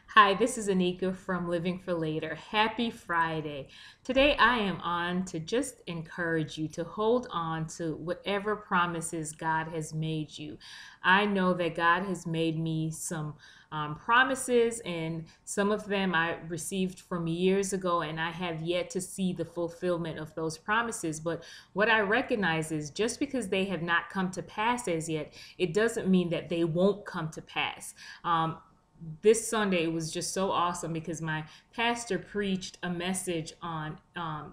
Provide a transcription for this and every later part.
Hi, this is Anika from Living for Later. Happy Friday. Today I am on to just encourage you to hold on to whatever promises God has made you. I know that God has made me some promises, and some of them I received from years ago, and I have yet to see the fulfillment of those promises. But what I recognize is just because they have not come to pass as yet, it doesn't mean that they won't come to pass. This Sunday was just so awesome because my pastor preached a message on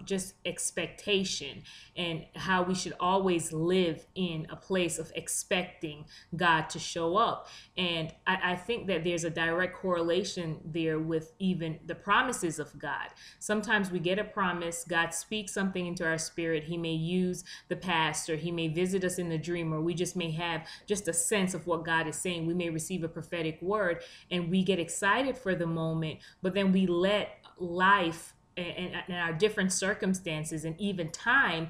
just expectation and how we should always live in a place of expecting God to show up. And I think that there's a direct correlation there with even the promises of God. Sometimes we get a promise, God speaks something into our spirit. He may use the past, or He may visit us in the dream, or we just may have just a sense of what God is saying. We may receive a prophetic word and we get excited for the moment, but then we let life and our different circumstances and even time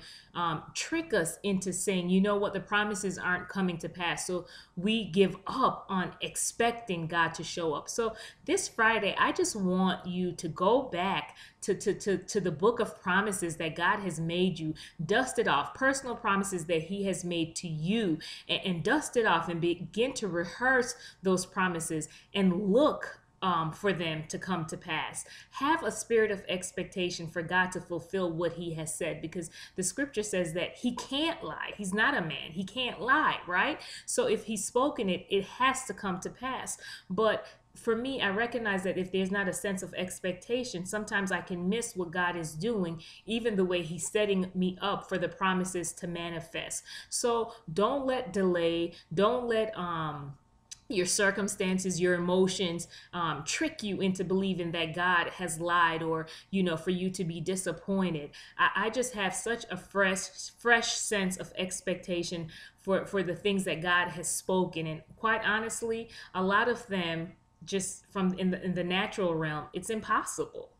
trick us into saying, you know what, the promises aren't coming to pass. So we give up on expecting God to show up. So this Friday, I just want you to go back to the book of promises that God has made you, dust it off, personal promises that He has made to you, and dust it off and begin to rehearse those promises and look for them to come to pass. Have a spirit of expectation for God to fulfill what He has said, because the scripture says that He can't lie. He's not a man. He can't lie, right? So if He's spoken it, it has to come to pass. But for me, I recognize that if there's not a sense of expectation, sometimes I can miss what God is doing, even the way He's setting me up for the promises to manifest. So don't let delay, don't let your circumstances, your emotions trick you into believing that God has lied, or for you to be disappointed. I just have such a fresh sense of expectation for the things that God has spoken, and quite honestly, a lot of them, just from in the natural realm, it's impossible.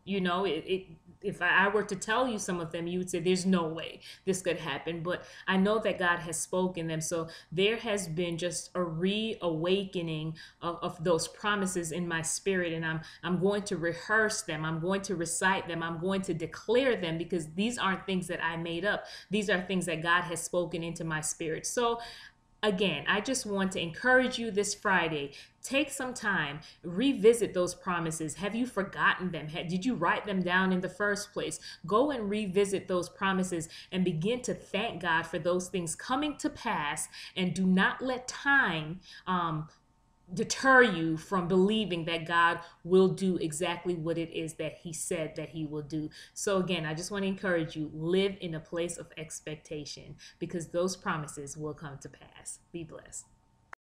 If I were to tell you some of them, you would say there's no way this could happen. But I know that God has spoken them. So there has been just a reawakening of those promises in my spirit. And I'm going to rehearse them. I'm going to recite them. I'm going to declare them, because these aren't things that I made up. These are things that God has spoken into my spirit. So again, I just want to encourage you this Friday. Take some time, revisit those promises. Have you forgotten them? Did you write them down in the first place? Go and revisit those promises and begin to thank God for those things coming to pass. And do not let time deter you from believing that God will do exactly what it is that He said that He will do. So again, I just want to encourage you, live in a place of expectation, because those promises will come to pass. Be blessed.